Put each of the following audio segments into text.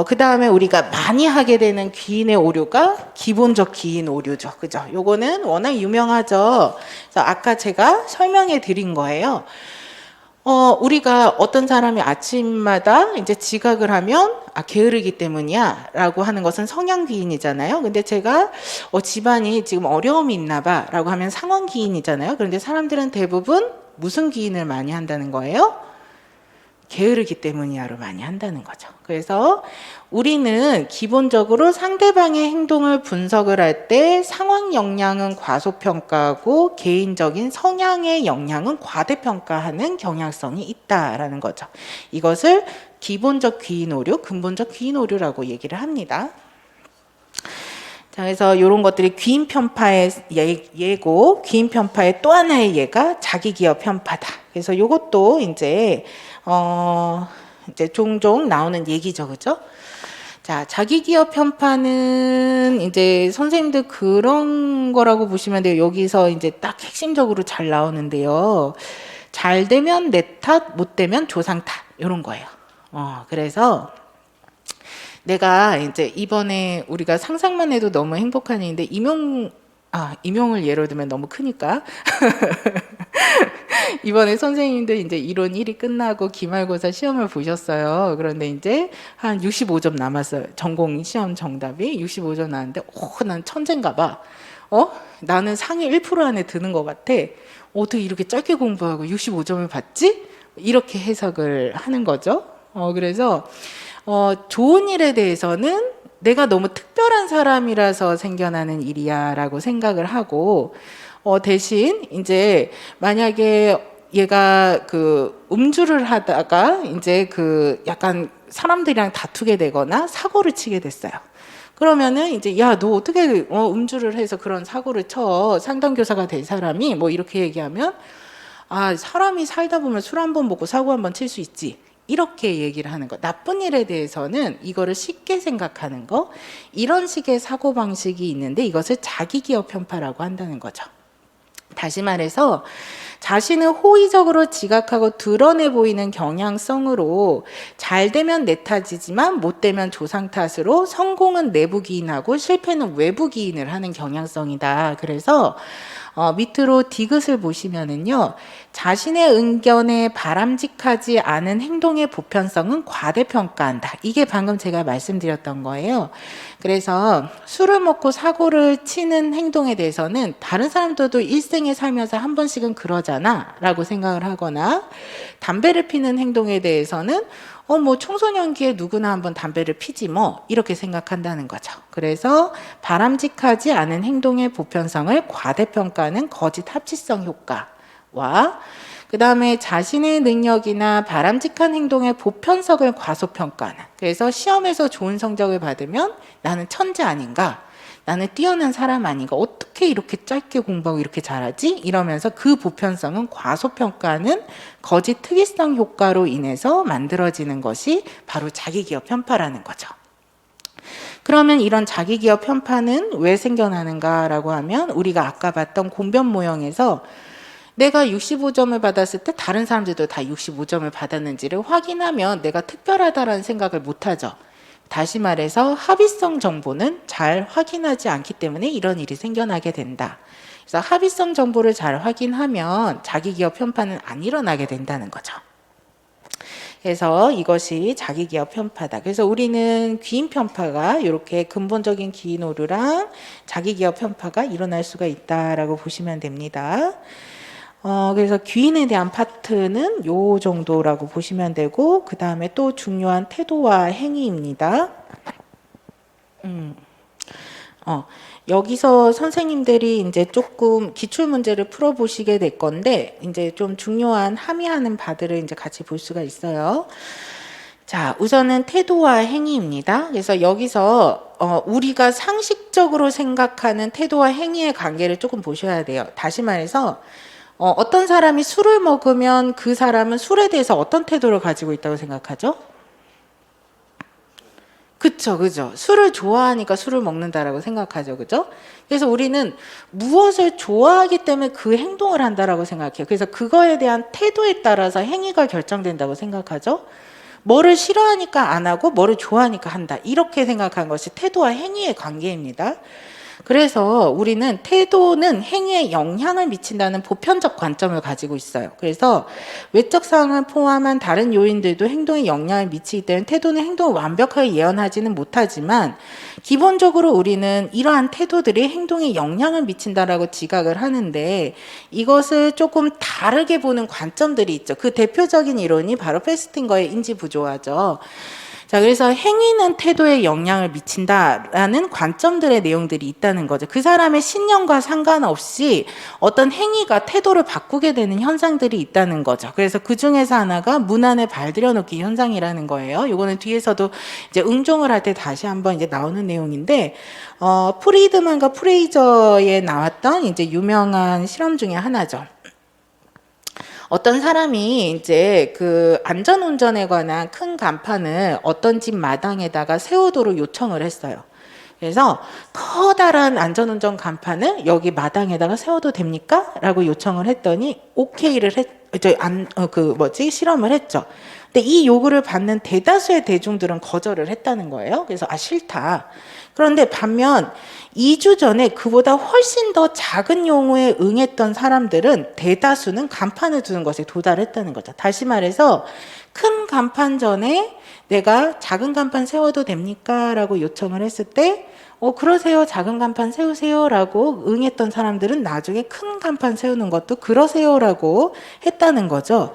그 다음에 우리가 많이 하게 되는 귀인의 오류가 기본적 귀인 오류죠. 그죠? 요거는 워낙 유명하죠. 그래서 아까 제가 설명해 드린 거예요. 우리가 어떤 사람이 아침마다 이제 지각을 하면 게으르기 때문이야 라고 하는 것은 성향기인이잖아요. 근데 제가 집안이 지금 어려움이 있나 봐 라고 하면 상황기인이잖아요. 그런데 사람들은 대부분 무슨 기인을 많이 한다는 거예요? 게으르기 때문이야로 많이 한다는 거죠. 그래서 우리는 기본적으로 상대방의 행동을 분석을 할 때 상황 역량은 과소평가하고 개인적인 성향의 역량은 과대평가하는 경향성이 있다라는 거죠. 이것을 기본적 귀인 오류, 근본적 귀인 오류라고 얘기를 합니다. 자, 그래서 이런 것들이 귀인 편파의 예고, 귀인 편파의 또 하나의 예가 자기 기업 편파다. 그래서 이것도 이제 종종 나오는 얘기죠, 그죠? 자, 자기 기업 편파는 이제 선생님들 그런 거라고 보시면 돼요. 여기서 이제 딱 핵심적으로 잘 나오는데요. 잘 되면 내 탓, 못 되면 조상 탓, 이런 거예요. 그래서 내가 이제 이번에 우리가 상상만 해도 너무 행복한 일인데 임용을 예로 들면 너무 크니까 이번에 선생님들 이제 이론 1이 끝나고 기말고사 시험을 보셨어요. 그런데 이제 한 65점 남았어요. 전공 시험 정답이 65점 나왔는데 난 천재인가 봐. 나는 상위 1% 안에 드는 것 같아. 어떻게 이렇게 짧게 공부하고 65점을 받지? 이렇게 해석을 하는 거죠. 그래서 좋은 일에 대해서는 내가 너무 특별한 사람이라서 생겨나는 일이야 라고 생각을 하고 대신 이제 만약에 얘가 그 음주를 하다가 이제 그 약간 사람들이랑 다투게 되거나 사고를 치게 됐어요. 그러면은 이제 야, 너 어떻게 음주를 해서 그런 사고를 쳐? 상담교사가 될 사람이 뭐 이렇게 얘기하면 사람이 살다 보면 술 한 번 먹고 사고 한 번 칠 수 있지. 이렇게 얘기를 하는 거. 나쁜 일에 대해서는 이거를 쉽게 생각하는 거. 이런 식의 사고방식이 있는데 이것을 자기기업 편파라고 한다는 거죠. 다시 말해서 자신을 호의적으로 지각하고 드러내 보이는 경향성으로 잘 되면 내 탓이지만 못 되면 조상 탓으로 성공은 내부 기인하고 실패는 외부 기인을 하는 경향성이다. 그래서 밑으로 디귿을 보시면은요, 자신의 의견에 바람직하지 않은 행동의 보편성은 과대평가한다. 이게 방금 제가 말씀드렸던 거예요. 그래서 술을 먹고 사고를 치는 행동에 대해서는 다른 사람들도 일생에 살면서 한 번씩은 그러잖아 라고 생각을 하거나, 담배를 피는 행동에 대해서는 뭐 청소년기에 누구나 한번 담배를 피지 뭐 이렇게 생각한다는 거죠. 그래서 바람직하지 않은 행동의 보편성을 과대평가하는 거짓 합치성 효과와 그 다음에 자신의 능력이나 바람직한 행동의 보편성을 과소평가하는, 그래서 시험에서 좋은 성적을 받으면 나는 천재 아닌가, 나는 뛰어난 사람 아닌가, 어떻게 이렇게 짧게 공부하고 이렇게 잘하지? 이러면서 그 보편성은 과소평가하는 거짓 특이성 효과로 인해서 만들어지는 것이 바로 자기기업 편파라는 거죠. 그러면 이런 자기기업 편파는 왜 생겨나는가라고 하면 우리가 아까 봤던 공변 모형에서 내가 65점을 받았을 때 다른 사람들도 다 65점을 받았는지를 확인하면 내가 특별하다라는 생각을 못하죠. 다시 말해서 합의성 정보는 잘 확인하지 않기 때문에 이런 일이 생겨나게 된다. 그래서 합의성 정보를 잘 확인하면 자기기업 편파는 안 일어나게 된다는 거죠. 그래서 이것이 자기기업 편파다. 그래서 우리는 귀인 편파가 이렇게 근본적인 귀인 오류랑 자기기업 편파가 일어날 수가 있다라고 보시면 됩니다. 그래서 귀인에 대한 파트는 요 정도라고 보시면 되고, 그 다음에 또 중요한 태도와 행위입니다. 여기서 선생님들이 이제 조금 기출 문제를 풀어보시게 될 건데, 이제 좀 중요한 함의하는 바들을 이제 같이 볼 수가 있어요. 자, 우선은 태도와 행위입니다. 그래서 여기서 우리가 상식적으로 생각하는 태도와 행위의 관계를 조금 보셔야 돼요. 다시 말해서 어떤 사람이 술을 먹으면 그 사람은 술에 대해서 어떤 태도를 가지고 있다고 생각하죠? 그쵸, 그죠. 술을 좋아하니까 술을 먹는다라고 생각하죠, 그죠? 그래서 우리는 무엇을 좋아하기 때문에 그 행동을 한다라고 생각해요. 그래서 그거에 대한 태도에 따라서 행위가 결정된다고 생각하죠. 뭐를 싫어하니까 안 하고 뭐를 좋아하니까 한다. 이렇게 생각한 것이 태도와 행위의 관계입니다. 그래서 우리는 태도는 행위에 영향을 미친다는 보편적 관점을 가지고 있어요. 그래서 외적 상황을 포함한 다른 요인들도 행동에 영향을 미치기 때문에 태도는 행동을 완벽하게 예언하지는 못하지만 기본적으로 우리는 이러한 태도들이 행동에 영향을 미친다라고 지각을 하는데 이것을 조금 다르게 보는 관점들이 있죠. 그 대표적인 이론이 바로 페스팅거의 인지부조화죠. 자, 그래서 행위는 태도에 영향을 미친다라는 관점들의 내용들이 있다는 거죠. 그 사람의 신념과 상관없이 어떤 행위가 태도를 바꾸게 되는 현상들이 있다는 거죠. 그래서 그 중에서 하나가 문 안에 발들여 놓기 현상이라는 거예요. 이거는 뒤에서도 이제 응종을 할 때 다시 한번 이제 나오는 내용인데, 프리드만과 프레이저에 나왔던 이제 유명한 실험 중에 하나죠. 어떤 사람이 이제 그 안전운전에 관한 큰 간판을 어떤 집 마당에다가 세우도록 요청을 했어요. 그래서 커다란 안전운전 간판을 여기 마당에다가 세워도 됩니까? 라고 요청을 했더니 오케이를 실험을 했죠. 근데 이 요구를 받는 대다수의 대중들은 거절을 했다는 거예요. 그래서 싫다. 그런데 반면 2주 전에 그보다 훨씬 더 작은 용어에 응했던 사람들은 대다수는 간판을 두는 것에 도달했다는 거죠. 다시 말해서 큰 간판 전에 내가 작은 간판 세워도 됩니까? 라고 요청을 했을 때 그러세요. 작은 간판 세우세요. 라고 응했던 사람들은 나중에 큰 간판 세우는 것도 그러세요. 라고 했다는 거죠.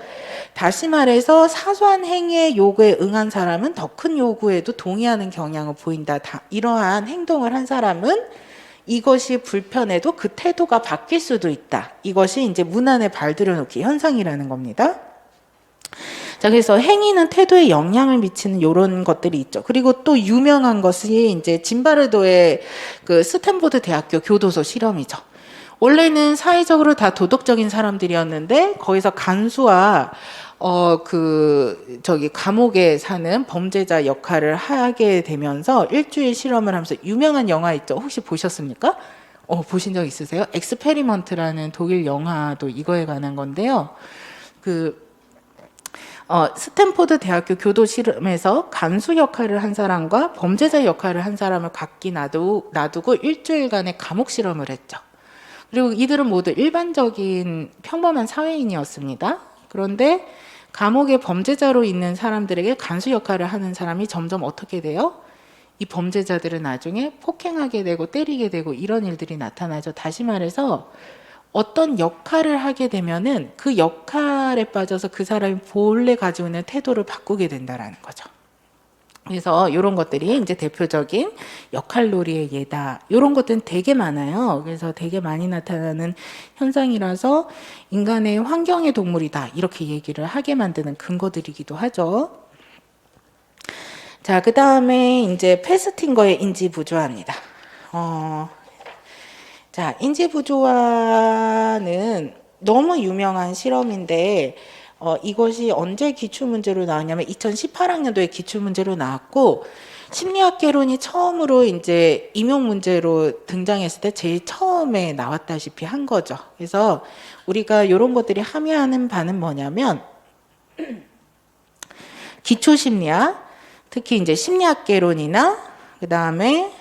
다시 말해서 사소한 행위의 요구에 응한 사람은 더 큰 요구에도 동의하는 경향을 보인다. 이러한 행동을 한 사람은 이것이 불편해도 그 태도가 바뀔 수도 있다. 이것이 이제 문 안에 발들여 놓기 현상이라는 겁니다. 자, 그래서 행위는 태도에 영향을 미치는 이런 것들이 있죠. 그리고 또 유명한 것이 이제 짐바르도의 그 스탠포드 대학교 교도소 실험이죠. 원래는 사회적으로 다 도덕적인 사람들이었는데 거기서 간수와 감옥에 사는 범죄자 역할을 하게 되면서 일주일 실험을 하면서 유명한 영화 있죠. 혹시 보셨습니까? 보신 적 있으세요? 엑스페리먼트라는 독일 영화도 이거에 관한 건데요. 스탠포드 대학교 교도 실험에서 간수 역할을 한 사람과 범죄자 역할을 한 사람을 각기 놔두고 일주일간의 감옥 실험을 했죠. 그리고 이들은 모두 일반적인 평범한 사회인이었습니다. 그런데 감옥에 범죄자로 있는 사람들에게 간수 역할을 하는 사람이 점점 어떻게 돼요? 이 범죄자들은 나중에 폭행하게 되고 때리게 되고 이런 일들이 나타나죠. 다시 말해서 어떤 역할을 하게 되면은 그 역할에 빠져서 그 사람이 본래 가지고 있는 태도를 바꾸게 된다라는 거죠. 그래서 이런 것들이 이제 대표적인 역할놀이의 예다. 이런 것들은 되게 많아요. 그래서 되게 많이 나타나는 현상이라서 인간의 환경의 동물이다. 이렇게 얘기를 하게 만드는 근거들이기도 하죠. 자, 그 다음에 이제 페스팅거의 인지부조화입니다. 자, 인지부조화는 너무 유명한 실험인데 이것이 언제 기출문제로 나왔냐면 2018학년도에 기출문제로 나왔고 심리학개론이 처음으로 이제 임용문제로 등장했을 때 제일 처음에 나왔다시피 한 거죠. 그래서 우리가 이런 것들이 함의하는 바는 뭐냐면 기초심리학, 특히 이제 심리학개론이나 그 다음에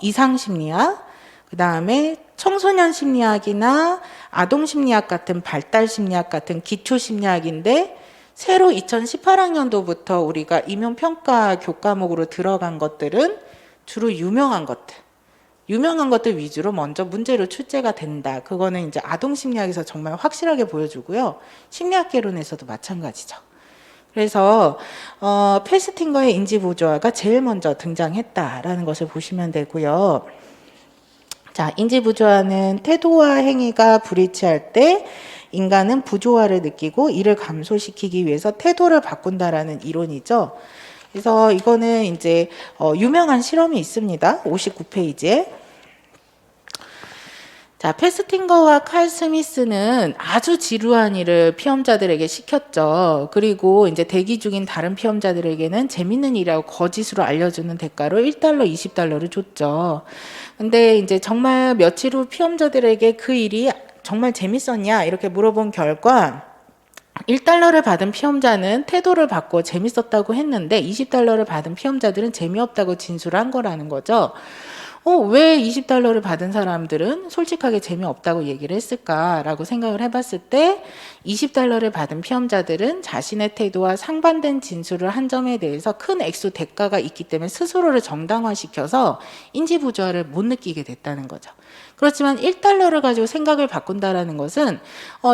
이상심리학, 그 다음에 청소년 심리학이나 아동 심리학 같은 발달 심리학 같은 기초 심리학인데 새로 2018학년도부터 우리가 임용평가 교과목으로 들어간 것들은 주로 유명한 것들 위주로 먼저 문제로 출제가 된다. 그거는 이제 아동 심리학에서 정말 확실하게 보여주고요. 심리학개론에서도 마찬가지죠. 그래서 페스팅거의 인지부조화가 제일 먼저 등장했다라는 것을 보시면 되고요. 자, 인지부조화는 태도와 행위가 불일치할 때 인간은 부조화를 느끼고 이를 감소시키기 위해서 태도를 바꾼다라는 이론이죠. 그래서 이거는 이제 유명한 실험이 있습니다. 59페이지에. 자, 페스팅거와 칼 스미스는 아주 지루한 일을 피험자들에게 시켰죠. 그리고 이제 대기 중인 다른 피험자들에게는 재밌는 일이라고 거짓으로 알려주는 대가로 1달러, 20달러를 줬죠. 근데 이제 정말 며칠 후 피험자들에게 그 일이 정말 재밌었냐 이렇게 물어본 결과 $1를 받은 피험자는 태도를 바꿔 재밌었다고 했는데 $20를 받은 피험자들은 재미없다고 진술한 거라는 거죠. 왜 $20를 받은 사람들은 솔직하게 재미없다고 얘기를 했을까라고 생각을 해봤을 때 $20를 받은 피험자들은 자신의 태도와 상반된 진술을 한 점에 대해서 큰 액수 대가가 있기 때문에 스스로를 정당화시켜서 인지부조화를 못 느끼게 됐다는 거죠. 그렇지만 $1를 가지고 생각을 바꾼다라는 것은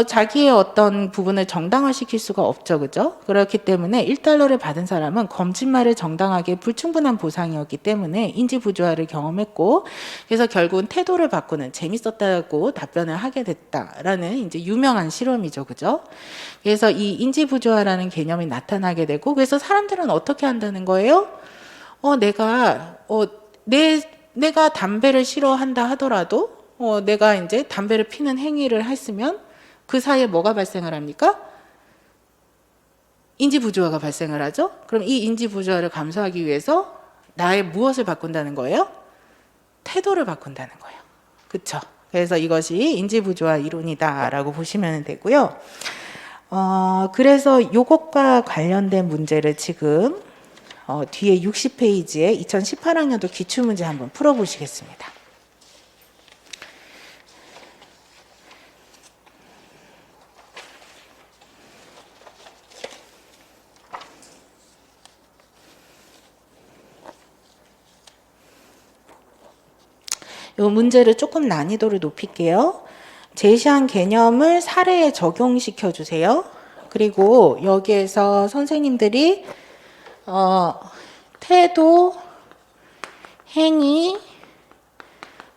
자기의 어떤 부분을 정당화시킬 수가 없죠. 그죠? 그렇기 때문에 $1를 받은 사람은 거짓말을 정당하게 불충분한 보상이었기 때문에 인지부조화를 경험했고, 그래서 결국은 태도를 바꾸는 재밌었다고 답변을 하게 됐다라는 이제 유명한 실험이죠. 그죠? 그래서 이 인지부조화라는 개념이 나타나게 되고, 그래서 사람들은 어떻게 한다는 거예요? 내가 담배를 싫어한다 하더라도 내가 이제 담배를 피는 행위를 했으면 그 사이에 뭐가 발생을 합니까? 인지부조화가 발생을 하죠. 그럼 이 인지부조화를 감소하기 위해서 나의 무엇을 바꾼다는 거예요? 태도를 바꾼다는 거예요. 그쵸? 그래서 이것이 인지부조화 이론이다라고 보시면 되고요. 그래서 이것과 관련된 문제를 지금 뒤에 60페이지에 2018학년도 기출문제 한번 풀어보시겠습니다. 이 문제를 조금 난이도를 높일게요. 제시한 개념을 사례에 적용시켜 주세요. 그리고 여기에서 선생님들이 태도, 행위,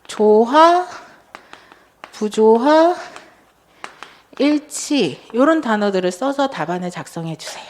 조화, 부조화, 일치 이런 단어들을 써서 답안을 작성해 주세요.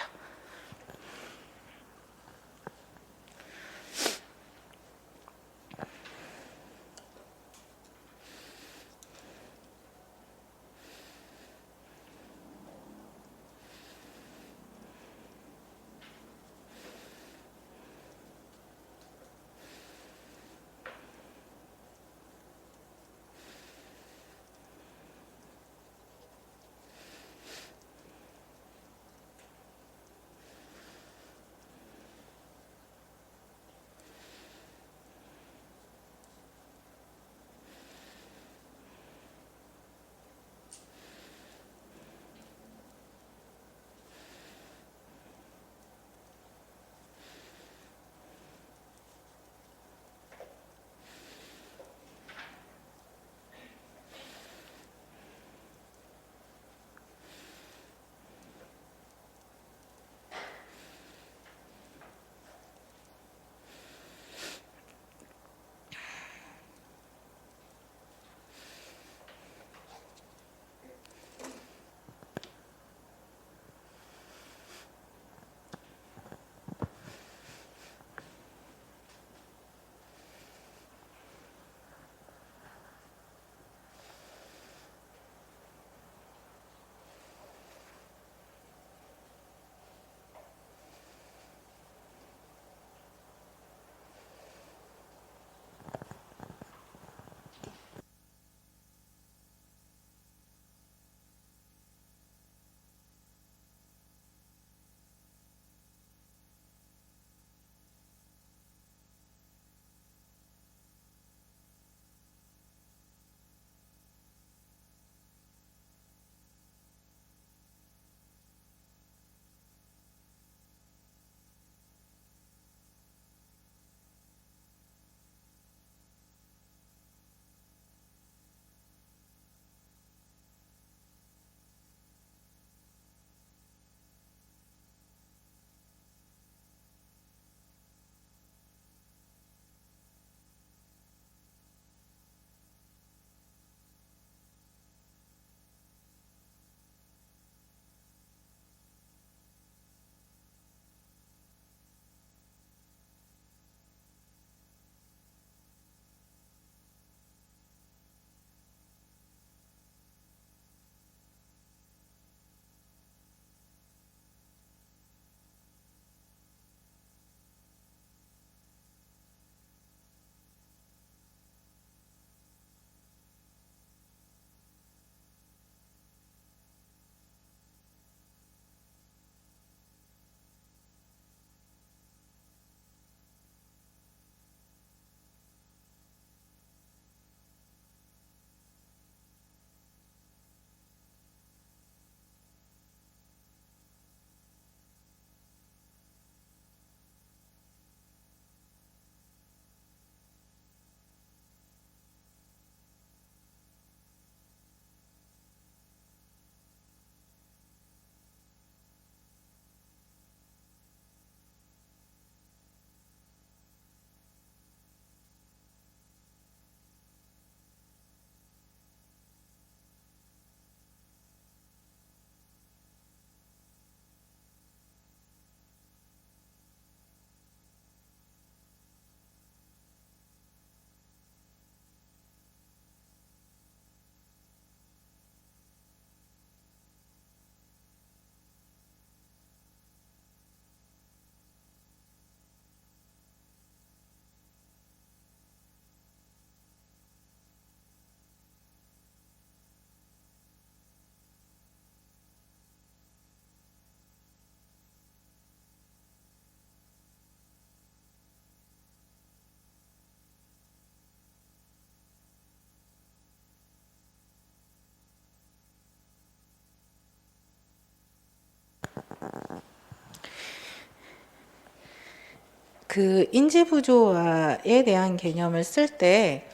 그 인지부조화에 대한 개념을 쓸 때,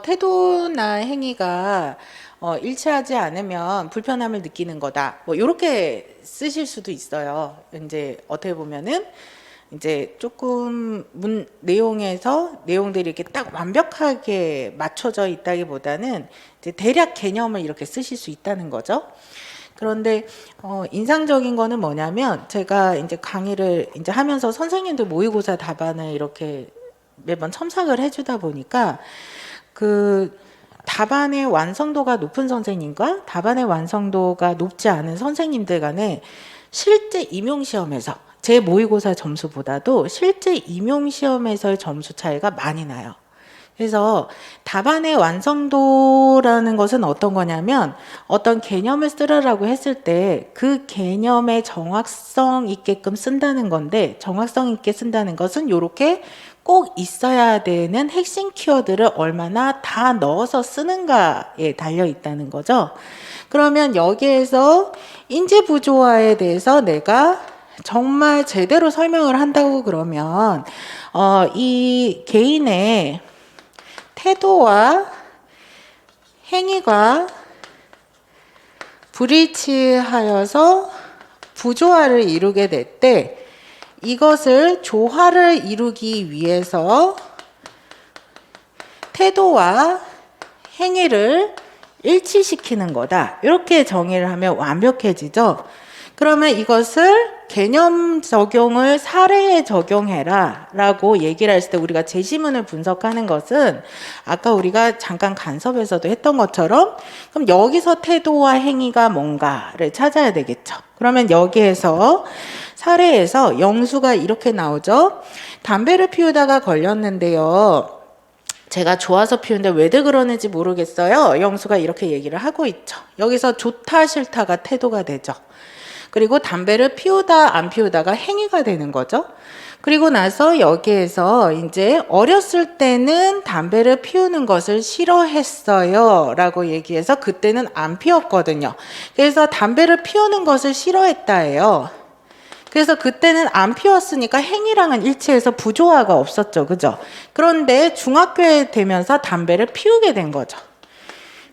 태도나 행위가 일치하지 않으면 불편함을 느끼는 거다. 뭐 이렇게 쓰실 수도 있어요. 이제 어떻게 보면은 이제 조금 내용들이 이렇게 딱 완벽하게 맞춰져 있다기보다는 이제 대략 개념을 이렇게 쓰실 수 있다는 거죠. 그런데 인상적인 거는 뭐냐면 제가 이제 강의를 이제 하면서 선생님들 모의고사 답안을 이렇게 매번 첨삭을 해주다 보니까 그 답안의 완성도가 높은 선생님과 답안의 완성도가 높지 않은 선생님들 간에 실제 임용시험에서 제 모의고사 점수보다도 실제 임용시험에서의 점수 차이가 많이 나요. 그래서 답안의 완성도라는 것은 어떤 거냐면 어떤 개념을 쓰라고 했을 때 그 개념의 정확성 있게끔 쓴다는 건데, 정확성 있게 쓴다는 것은 이렇게 꼭 있어야 되는 핵심 키워드를 얼마나 다 넣어서 쓰는가에 달려 있다는 거죠. 그러면 여기에서 인지부조화에 대해서 내가 정말 제대로 설명을 한다고 그러면 이 개인의 태도와 행위가 불일치하여서 부조화를 이루게 될 때 이것을 조화를 이루기 위해서 태도와 행위를 일치시키는 거다. 이렇게 정의를 하면 완벽해지죠. 그러면 이것을 개념 적용을 사례에 적용해라 라고 얘기를 했을 때 우리가 제시문을 분석하는 것은 아까 우리가 잠깐 간섭에서도 했던 것처럼 그럼 여기서 태도와 행위가 뭔가를 찾아야 되겠죠. 그러면 여기에서 사례에서 영수가 이렇게 나오죠. 담배를 피우다가 걸렸는데요. 제가 좋아서 피우는데 왜들 그러는지 모르겠어요. 영수가 이렇게 얘기를 하고 있죠. 여기서 좋다 싫다가 태도가 되죠. 그리고 담배를 피우다 안 피우다가 행위가 되는 거죠. 그리고 나서 여기에서 이제 어렸을 때는 담배를 피우는 것을 싫어했어요 라고 얘기해서 그때는 안 피웠거든요. 그래서 담배를 피우는 것을 싫어했다예요. 그래서 그때는 안 피웠으니까 행위랑은 일치해서 부조화가 없었죠. 그죠? 그런데 중학교에 되면서 담배를 피우게 된 거죠.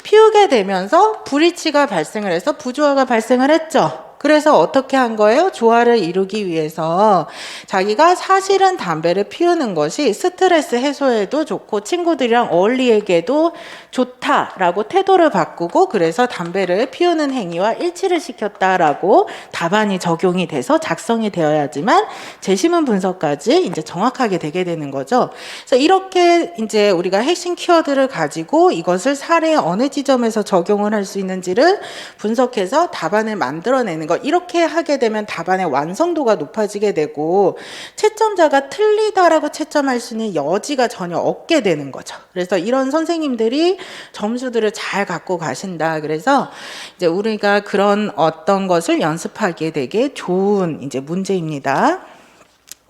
피우게 되면서 불일치가 발생을 해서 부조화가 발생을 했죠. 그래서 어떻게 한 거예요? 조화를 이루기 위해서 자기가 사실은 담배를 피우는 것이 스트레스 해소에도 좋고 친구들이랑 어울리기에도 좋다라고 태도를 바꾸고 그래서 담배를 피우는 행위와 일치를 시켰다라고 답안이 적용이 돼서 작성이 되어야지만 제시문 분석까지 이제 정확하게 되게 되는 거죠. 그래서 이렇게 이제 우리가 핵심 키워드를 가지고 이것을 사례에 어느 지점에서 적용을 할 수 있는지를 분석해서 답안을 만들어내는 것. 이렇게 하게 되면 답안의 완성도가 높아지게 되고 채점자가 틀리다라고 채점할 수 있는 여지가 전혀 없게 되는 거죠. 그래서 이런 선생님들이 점수들을 잘 갖고 가신다. 그래서 이제 우리가 그런 어떤 것을 연습하게 되게 좋은 이제 문제입니다.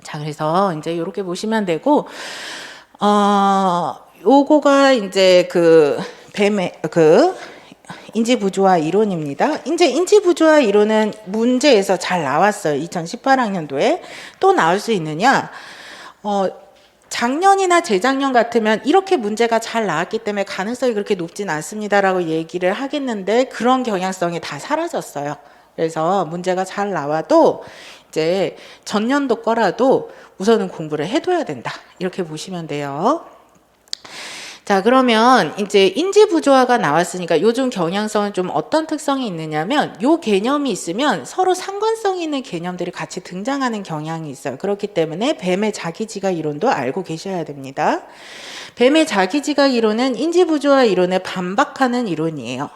자, 그래서 이제 이렇게 보시면 되고, 요거가 이제 인지부조화 이론입니다. 이제 인지부조화 이론은 문제에서 잘 나왔어요. 2018학년도에. 또 나올 수 있느냐? 작년이나 재작년 같으면 이렇게 문제가 잘 나왔기 때문에 가능성이 그렇게 높진 않습니다라고 얘기를 하겠는데 그런 경향성이 다 사라졌어요. 그래서 문제가 잘 나와도 이제 전년도 거라도 우선은 공부를 해둬야 된다. 이렇게 보시면 돼요. 자, 그러면 이제 인지부조화가 나왔으니까 요즘 경향성은 좀 어떤 특성이 있느냐면 요 개념이 있으면 서로 상관성 있는 개념들이 같이 등장하는 경향이 있어요. 그렇기 때문에 뱀의 자기지각 이론도 알고 계셔야 됩니다. 뱀의 자기지각 이론은 인지부조화 이론에 반박하는 이론이에요.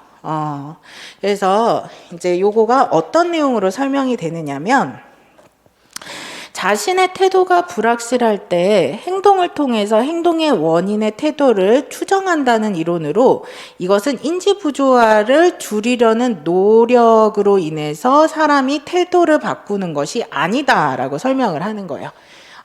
그래서 이제 요거가 어떤 내용으로 설명이 되느냐면 자신의 태도가 불확실할 때 행동을 통해서 행동의 원인의 태도를 추정한다는 이론으로 이것은 인지부조화를 줄이려는 노력으로 인해서 사람이 태도를 바꾸는 것이 아니다라고 설명을 하는 거예요.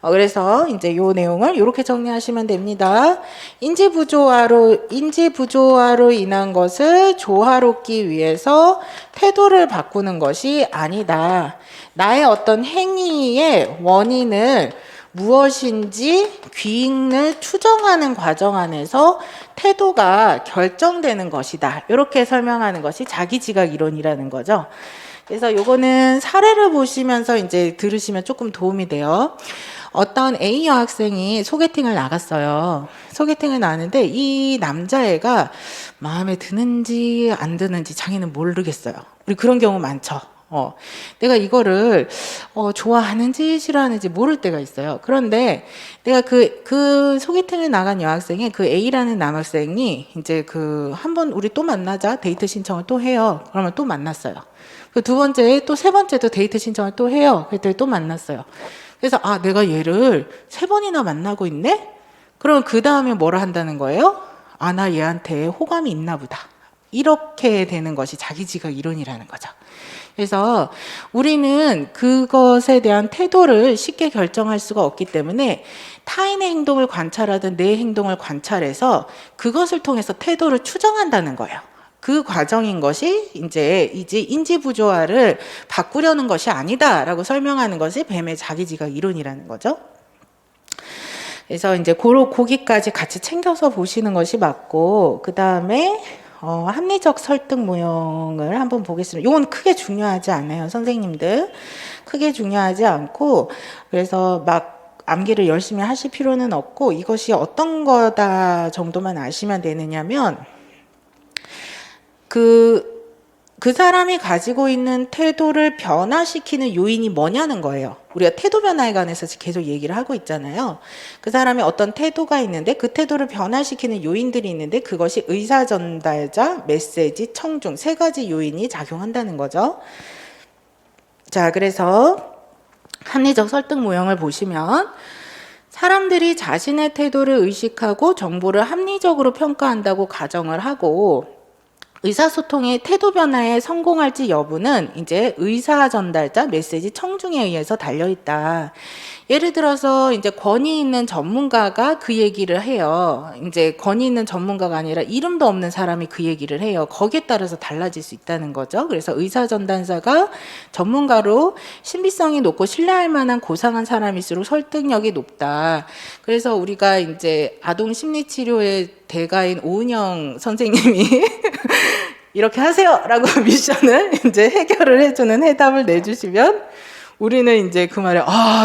그래서 이제 요 내용을 이렇게 정리하시면 됩니다. 인지 부조화로 인한 것을 조화롭기 위해서 태도를 바꾸는 것이 아니다. 나의 어떤 행위의 원인을 무엇인지 귀인을 추정하는 과정 안에서 태도가 결정되는 것이다. 이렇게 설명하는 것이 자기지각 이론이라는 거죠. 그래서 요거는 사례를 보시면서 이제 들으시면 조금 도움이 돼요. 어떤 A 여학생이 소개팅을 나갔어요. 소개팅을 나갔는데 이 남자애가 마음에 드는지 안 드는지 자기는 모르겠어요. 우리 그런 경우 많죠. 내가 이거를 좋아하는지 싫어하는지 모를 때가 있어요. 그런데 내가 그 소개팅을 나간 여학생이 그 A라는 남학생이 이제 한번 우리 또 만나자 데이트 신청을 또 해요. 그러면 또 만났어요. 그 두 번째 또 세 번째도 데이트 신청을 또 해요. 그랬더니 또 만났어요. 그래서 내가 얘를 세 번이나 만나고 있네? 그럼 그 다음에 뭐라 한다는 거예요? 나 얘한테 호감이 있나 보다. 이렇게 되는 것이 자기지각 이론이라는 거죠. 그래서 우리는 그것에 대한 태도를 쉽게 결정할 수가 없기 때문에 타인의 행동을 관찰하든 내 행동을 관찰해서 그것을 통해서 태도를 추정한다는 거예요. 그 과정인 것이 이제 인지 부조화를 바꾸려는 것이 아니다라고 설명하는 것이 뱀의 자기지각 이론이라는 거죠. 그래서 이제 거기까지 같이 챙겨서 보시는 것이 맞고, 그 다음에 합리적 설득 모형을 한번 보겠습니다. 이건 크게 중요하지 않아요, 선생님들. 크게 중요하지 않고, 그래서 막 암기를 열심히 하실 필요는 없고, 이것이 어떤 거다 정도만 아시면 되느냐면, 그 사람이 가지고 있는 태도를 변화시키는 요인이 뭐냐는 거예요. 우리가 태도 변화에 관해서 계속 얘기를 하고 있잖아요. 그 사람이 어떤 태도가 있는데 그 태도를 변화시키는 요인들이 있는데 그것이 의사 전달자, 메시지, 청중 세 가지 요인이 작용한다는 거죠. 자, 그래서 합리적 설득 모형을 보시면 사람들이 자신의 태도를 의식하고 정보를 합리적으로 평가한다고 가정을 하고 의사소통의 태도 변화에 성공할지 여부는 이제 의사 전달자, 메시지, 청중에 의해서 달려있다. 예를 들어서 이제 권위 있는 전문가가 그 얘기를 해요. 이제 권위 있는 전문가가 아니라 이름도 없는 사람이 그 얘기를 해요. 거기에 따라서 달라질 수 있다는 거죠. 그래서 의사 전달자가 전문가로 신비성이 높고 신뢰할 만한 고상한 사람일수록 설득력이 높다. 그래서 우리가 이제 아동 심리치료의 대가인 오은영 선생님이 이렇게 하세요라고 미션을 이제 해결을 해주는 해답을 내주시면 우리는 이제 그 말에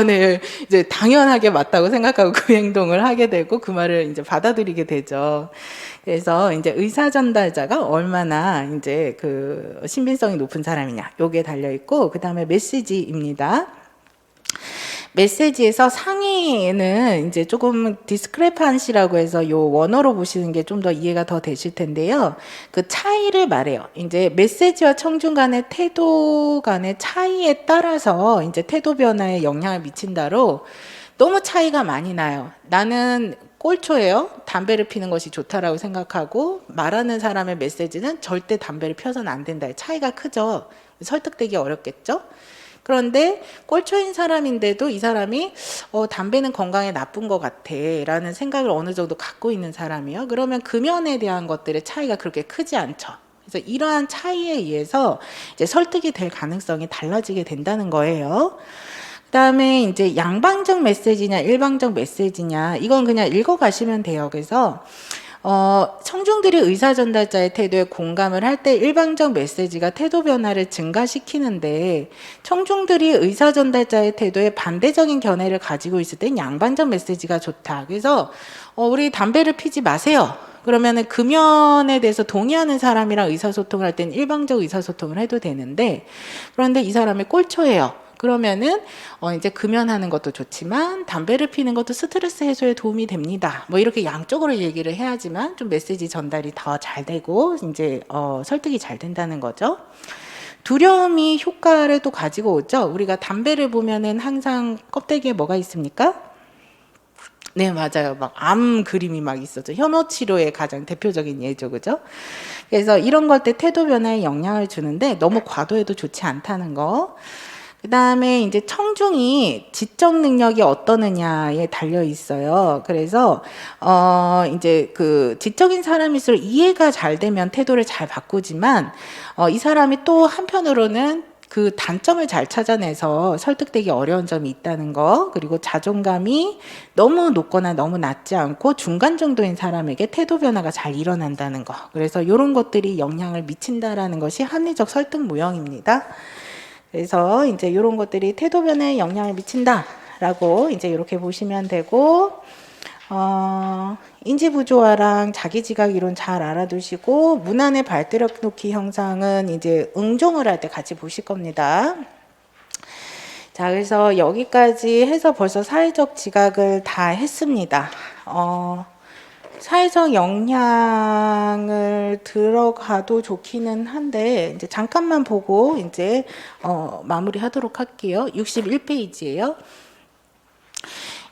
네, 이제 당연하게 맞다고 생각하고 그 행동을 하게 되고 그 말을 이제 받아들이게 되죠. 그래서 이제 의사 전달자가 얼마나 이제 그 신빙성이 높은 사람이냐, 요게 달려 있고 그 다음에 메시지입니다. 메시지에서 상위에는 이제 조금 디스크레판시라고 해서 요 원어로 보시는 게 좀 더 이해가 더 되실 텐데요. 그 차이를 말해요. 이제 메시지와 청중 간의 태도 간의 차이에 따라서 이제 태도 변화에 영향을 미친다로 너무 차이가 많이 나요. 나는 꼴초예요. 담배를 피는 것이 좋다라고 생각하고 말하는 사람의 메시지는 절대 담배를 펴서는 안 된다. 차이가 크죠. 설득되기 어렵겠죠. 그런데 꼴초인 사람인데도 이 사람이 담배는 건강에 나쁜 것 같아 라는 생각을 어느 정도 갖고 있는 사람이에요. 그러면 금연에 대한 것들의 차이가 그렇게 크지 않죠. 그래서 이러한 차이에 의해서 이제 설득이 될 가능성이 달라지게 된다는 거예요. 그 다음에 이제 양방적 메시지냐 일방적 메시지냐 이건 그냥 읽어가시면 돼요. 그래서 청중들이 의사 전달자의 태도에 공감을 할 때 일방적 메시지가 태도 변화를 증가시키는데 청중들이 의사 전달자의 태도에 반대적인 견해를 가지고 있을 땐 양방적 메시지가 좋다. 그래서 우리 담배를 피지 마세요. 그러면은 금연에 대해서 동의하는 사람이랑 의사소통을 할 땐 일방적 의사소통을 해도 되는데 그런데 이 사람이 꼴초예요. 그러면은 이제 금연하는 것도 좋지만 담배를 피는 것도 스트레스 해소에 도움이 됩니다. 뭐 이렇게 양쪽으로 얘기를 해야지만 좀 메시지 전달이 더 잘 되고 이제 설득이 잘 된다는 거죠. 두려움이 효과를 또 가지고 오죠. 우리가 담배를 보면은 항상 껍데기에 뭐가 있습니까? 네, 맞아요. 막 암 그림이 막 있었죠. 혐오 치료의 가장 대표적인 예죠, 그죠? 그래서 이런 걸 때 태도 변화에 영향을 주는데 너무 과도해도 좋지 않다는 거. 그 다음에 이제 청중이 지적 능력이 어떠느냐에 달려 있어요. 그래서, 이제 그 지적인 사람일수록 이해가 잘 되면 태도를 잘 바꾸지만, 이 사람이 또 한편으로는 그 단점을 잘 찾아내서 설득되기 어려운 점이 있다는 거, 그리고 자존감이 너무 높거나 너무 낮지 않고 중간 정도인 사람에게 태도 변화가 잘 일어난다는 거. 그래서 이런 것들이 영향을 미친다라는 것이 합리적 설득 모형입니다. 그래서 이제 이런 것들이 태도 변화에 영향을 미친다라고 이제 이렇게 보시면 되고, 인지 부조화랑 자기 지각 이론 잘 알아두시고, 문안의 발대력 놓기 형상은 이제 응종을 할 때 같이 보실 겁니다. 자, 그래서 여기까지 해서 벌써 사회적 지각을 다 했습니다. 사회적 영향을 들어가도 좋기는 한데, 이제 잠깐만 보고 이제 마무리하도록 할게요. 61페이지예요.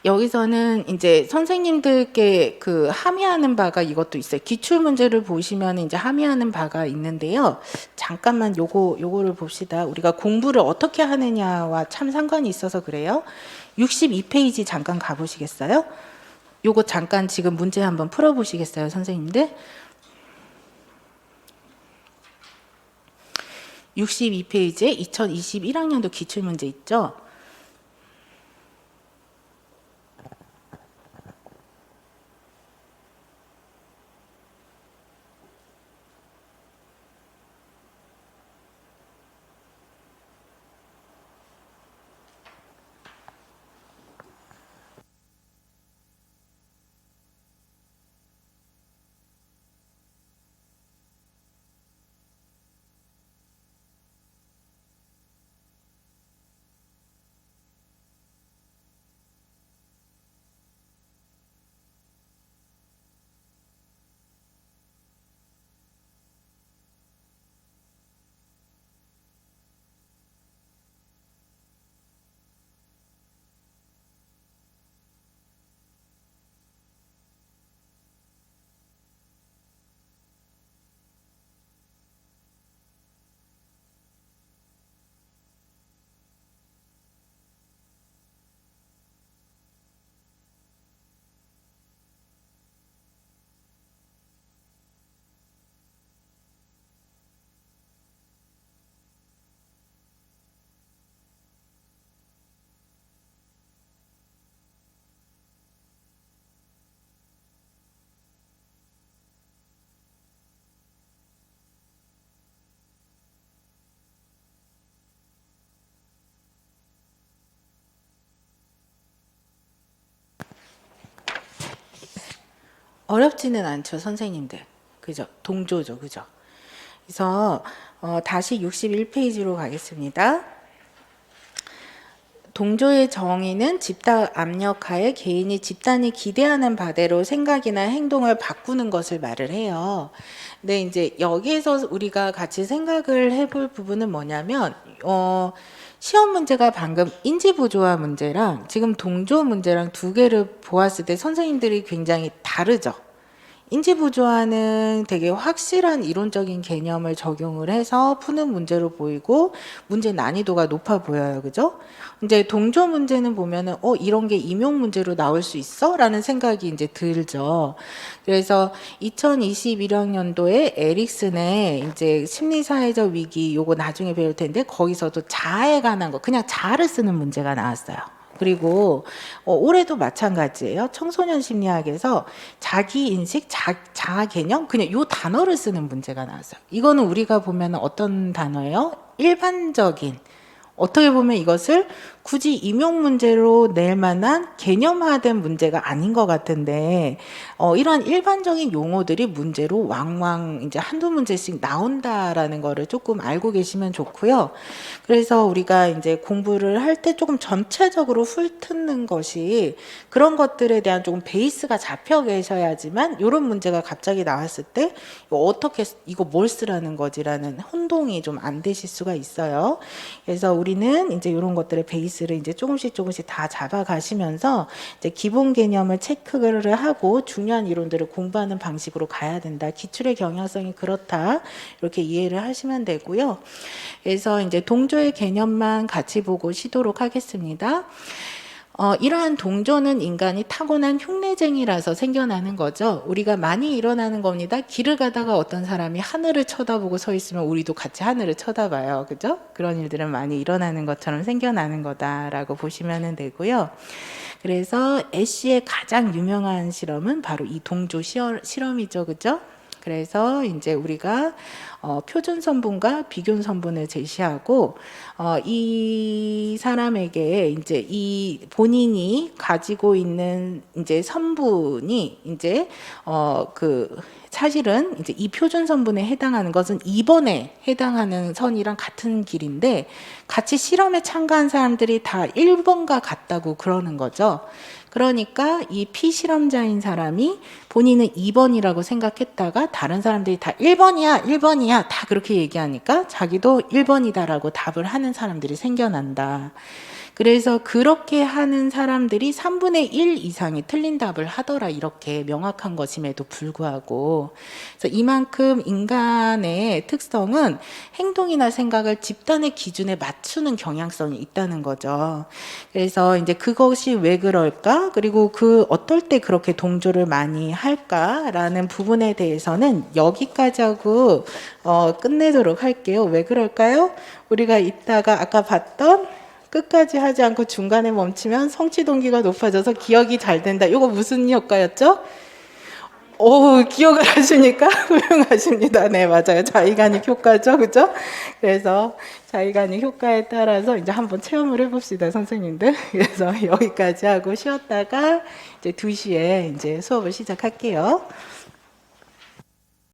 여기서는 이제 선생님들께 그 함의하는 바가 이것도 있어요. 기출 문제를 보시면 이제 함의하는 바가 있는데요. 잠깐만 요거를 봅시다. 우리가 공부를 어떻게 하느냐와 참 상관이 있어서 그래요. 62페이지 잠깐 가보시겠어요? 요거 잠깐 지금 문제 한번 풀어보시겠어요, 선생님들? 62페이지에 2021학년도 기출문제 있죠? 어렵지는 않죠, 선생님들. 그죠? 동조죠, 그죠? 그래서 다시 61페이지로 가겠습니다. 동조의 정의는 집단 압력하에 개인이 집단이 기대하는 바대로 생각이나 행동을 바꾸는 것을 말을 해요. 근데 이제 여기에서 우리가 같이 생각을 해볼 부분은 뭐냐면, 시험 문제가 방금 인지부조화 문제랑 지금 동조 문제랑 두 개를 보았을 때 선생님들이 굉장히 다르죠. 인지부조화는 되게 확실한 이론적인 개념을 적용을 해서 푸는 문제로 보이고 문제 난이도가 높아 보여요. 그죠? 이제 동조 문제는 보면은 이런 게 임용 문제로 나올 수 있어? 라는 생각이 이제 들죠. 그래서 2021학년도에 에릭슨의 이제 심리사회적 위기 요거 나중에 배울 텐데 거기서도 자아에 관한 거 그냥 자아를 쓰는 문제가 나왔어요. 그리고 올해도 마찬가지예요. 청소년 심리학에서 자기 인식, 자아 개념 그냥 요 단어를 쓰는 문제가 나왔어요. 이거는 우리가 보면 어떤 단어예요? 일반적인 어떻게 보면 이것을 굳이 임용 문제로 낼 만한 개념화된 문제가 아닌 것 같은데 이런 일반적인 용어들이 문제로 왕왕 이제 한두 문제씩 나온다라는 거를 조금 알고 계시면 좋고요. 그래서 우리가 이제 공부를 할 때 조금 전체적으로 훑는 것이 그런 것들에 대한 조금 베이스가 잡혀 계셔야지만 이런 문제가 갑자기 나왔을 때 어떻게 이거 뭘 쓰라는 거지라는 혼동이 좀 안 되실 수가 있어요. 그래서 우리 우리는 이제 이런 것들의 베이스를 이제 조금씩 다 잡아가시면서 이제 기본 개념을 체크를 하고 중요한 이론들을 공부하는 방식으로 가야 된다. 기출의 경향성이 그렇다. 이렇게 이해를 하시면 되고요. 그래서 이제 동조의 개념만 같이 보고 쉬도록 하겠습니다. 이러한 동조는 인간이 타고난 흉내쟁이라서 생겨나는 거죠. 우리가 많이 일어나는 겁니다. 길을 가다가 어떤 사람이 하늘을 쳐다보고 서 있으면 우리도 같이 하늘을 쳐다봐요. 그죠? 그런 일들은 많이 일어나는 것처럼 생겨나는 거다라고 보시면 되고요. 그래서 애쉬의 가장 유명한 실험은 바로 이 동조 실험이죠. 그죠? 그래서 이제 우리가 표준 선분과 비교 선분을 제시하고 이 사람에게 이제 이 본인이 가지고 있는 이제 선분이 이제 그 사실은 이제 이 표준 선분에 해당하는 것은 2번에 해당하는 선이랑 같은 길인데 같이 실험에 참가한 사람들이 다 1번과 같다고 그러는 거죠. 그러니까 이 피실험자인 사람이 본인은 2번이라고 생각했다가 다른 사람들이 다 1번이야 다 그렇게 얘기하니까 자기도 1번이다라고 답을 하는 사람들이 생겨난다. 그래서 그렇게 하는 사람들이 3분의 1 이상이 틀린 답을 하더라. 이렇게 명확한 것임에도 불구하고. 그래서 이만큼 인간의 특성은 행동이나 생각을 집단의 기준에 맞추는 경향성이 있다는 거죠. 그래서 이제 그것이 왜 그럴까? 그리고 그 어떨 때 그렇게 동조를 많이 할까라는 부분에 대해서는 여기까지 하고 끝내도록 할게요. 왜 그럴까요? 우리가 이따가 아까 봤던 끝까지 하지 않고 중간에 멈추면 성취 동기가 높아져서 기억이 잘 된다. 이거 무슨 효과였죠? 오, 기억을 하시니까 훌륭하십니다. 네, 맞아요. 자의간익 효과죠. 그죠? 그래서 자의간익 효과에 따라서 이제 한번 체험을 해봅시다, 선생님들. 그래서 여기까지 하고 쉬었다가 이제 2시에 이제 수업을 시작할게요.